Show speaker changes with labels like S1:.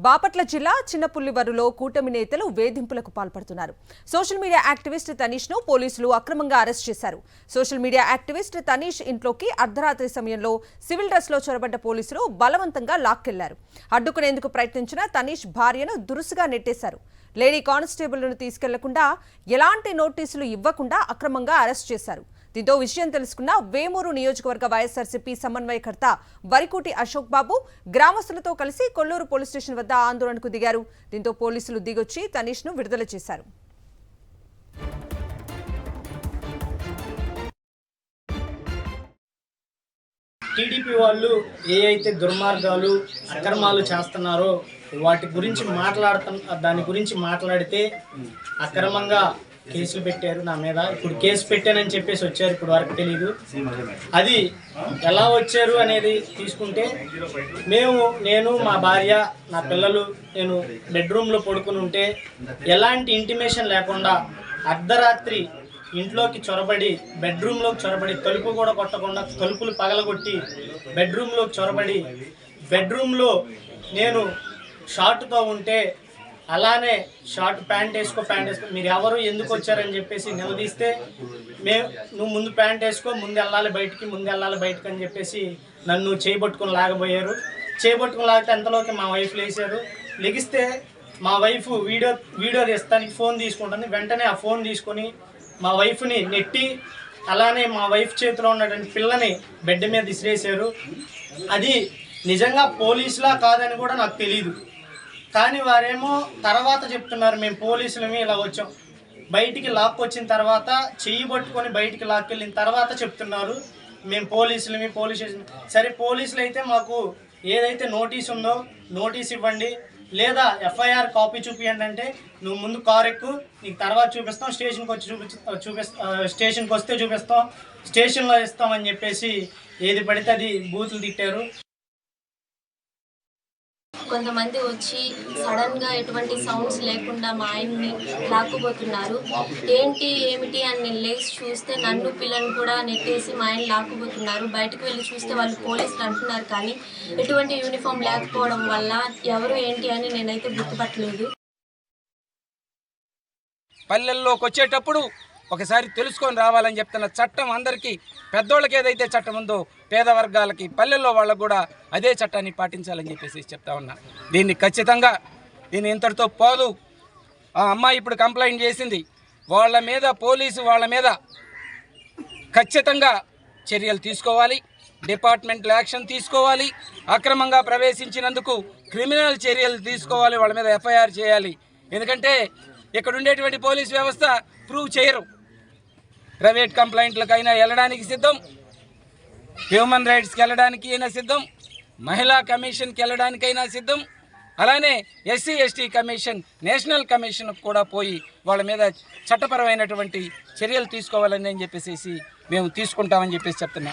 S1: బాపట్ల జిల్లా చిన్నపుల్లివరులో కూటమి నేతలు వేధింపులకు పాల్పడుతున్నారు. సోషల్ మీడియా యాక్టివిస్ట్ తనీష్ ను పోలీసులు అక్రమంగా అరెస్ట్ చేశారు. సోషల్ మీడియా యాక్టివిస్ట్ తనీష్ ఇంట్లోకి అర్ధరాత్రి సమయంలో సివిల్ డ్రెస్ లో చొరబడ్డ పోలీసులు బలవంతంగా లాక్కెళ్లారు. అడ్డుకునేందుకు ప్రయత్నించిన తనీష్ భార్యను దురుసుగా నెట్టేశారు. లేడీ కానిస్టేబుల్ను తీసుకెళ్లకుండా ఎలాంటి నోటీసులు ఇవ్వకుండా అక్రమంగా అరెస్ట్ చేశారు. దీంతో విషయం తెలుసుకున్న వేమూరు నియోజకవర్గ వైఎస్ఆర్సీపీ సమన్వయకర్త వరికోటి అశోక్ బాబు గ్రామస్తులతో కలిసి కొల్లూరు పోలీస్ స్టేషన్ వద్ద ఆందోళనకు దిగారు. దీంతో పోలీసులు దిగొచ్చి తనీష్ ను విడుదల చేశారు.
S2: టీడీపీ వాళ్ళు ఏ అయితే దుర్మార్గాలు అక్రమాలు చేస్తున్నారో వాటి గురించి దాని గురించి మాట్లాడితే అక్రమంగా కేసులు పెట్టారు నా మీద. ఇప్పుడు కేసు పెట్టానని చెప్పేసి వచ్చారు, ఇప్పుడు వరకు తెలియదు. అది ఎలా వచ్చారు అనేది తీసుకుంటే నేను మా భార్య నా పిల్లలు నేను బెడ్రూమ్లో పడుకుని ఉంటే ఎలాంటి ఇంటిమేషన్ లేకుండా అర్ధరాత్రి ఇంట్లోకి చొరబడి బెడ్రూమ్లోకి చొరబడి తలుపు కూడా కొట్టకుండా తలుపులు పగలగొట్టి బెడ్రూమ్లోకి చొరబడి బెడ్రూమ్లో నేను షార్ట్తో ఉంటే అలానే షార్ట్ ప్యాంట్ వేసుకో మీరు ఎవరు ఎందుకు వచ్చారని చెప్పేసి నిలదీస్తే నువ్వు ముందు ప్యాంట్ వేసుకో, ముందు వెళ్ళాలి బయటికి అని చెప్పేసి నన్ను చేయబట్టుకుని లాగబోయారు. చేయబట్టుకుని లాగితే అంతలోకి మా వైఫ్ లేచారు. లెగిస్తే మా వైఫ్ వీడియో తీస్తానికి ఫోన్ తీసుకుంటుంది. వెంటనే ఆ ఫోన్ తీసుకొని మా వైఫ్ని నెట్టి అలానే మా వైఫ్ చేతిలో ఉన్నటువంటి పిల్లని బెడ్ మీద విసిరేశారు. అది నిజంగా పోలీసులా కాదని కూడా నాకు తెలియదు. కానీ వారేమో తర్వాత చెప్తున్నారు మేము పోలీసులమే ఇలా వచ్చాం. బయటికి లాక్కొచ్చిన తర్వాత చెయ్యి పట్టుకొని బయటికి లాక్కెళ్ళిన తర్వాత చెప్తున్నారు మేము పోలీసులమే. పోలీస్ స్టేషన్ సరే, పోలీసులు అయితే మాకు ఏదైతే నోటీస్ ఉందో నోటీస్ ఇవ్వండి, లేదా ఎఫ్ఐఆర్ కాపీ చూపించండి అంటే నువ్వు ముందు కారు ఎక్కు, నీకు తర్వాత చూపిస్తాం, స్టేషన్కి వచ్చి స్టేషన్కి వస్తే చూపిస్తాం, స్టేషన్లో ఇస్తామని చెప్పేసి ఏది పడితే అది బూతులు తిట్టారు.
S3: కొంతమంది వచ్చి సడన్గా ఎటువంటి సౌండ్స్ లేకుండా మా ఆయన్ని లాక్కుపోతున్నారు. ఏమిటి అని నేను లేచి చూస్తే నన్ను పిల్లని కూడా నెట్టేసి మా ఆయన లాక్కుపోతున్నారు. బయటకు వెళ్ళి చూస్తే వాళ్ళు పోలీసులు అంటున్నారు, కానీ ఎటువంటి యూనిఫామ్ లేకపోవడం వల్ల ఎవరు ఏంటి అని నేనైతే గుర్తుపట్టలేదు.
S4: పల్లెల్లోకి వచ్చేటప్పుడు ఒకసారి తెలుసుకొని రావాలని చెప్తున్న చట్టం అందరికీ, పెద్దోళ్ళకి ఏదైతే చట్టం ఉందో పేద వర్గాలకి పల్లెల్లో వాళ్ళకు కూడా అదే చట్టాన్ని పాటించాలని చెప్పేసి చెప్తా ఉన్నా. దీన్ని ఇంతటితో పోదు. ఆ అమ్మాయి ఇప్పుడు కంప్లైంట్ చేసింది, పోలీసు వాళ్ళ మీద ఖచ్చితంగా చర్యలు తీసుకోవాలి, డిపార్ట్మెంటల్ యాక్షన్ తీసుకోవాలి, అక్రమంగా ప్రవేశించినందుకు క్రిమినల్ చర్యలు తీసుకోవాలి, వాళ్ళ మీద ఎఫ్ఐఆర్ చేయాలి. ఎందుకంటే ఇక్కడ ఉండేటువంటి పోలీస్ వ్యవస్థ ప్రూవ్ చేయరు. ప్రైవేట్ కంప్లైంట్లకైనా వెళ్ళడానికి సిద్ధం, హ్యూమన్ రైట్స్కి వెళ్ళడానికి అయినా సిద్ధం, మహిళా కమిషన్కి వెళ్ళడానికైనా సిద్ధం, అలానే SC ST commission, national commission కూడా పోయి వాళ్ళ మీద చట్టపరమైనటువంటి చర్యలు తీసుకోవాలని చెప్పేసి మేము తీసుకుంటామని చెప్పేసి చెప్తున్నాం.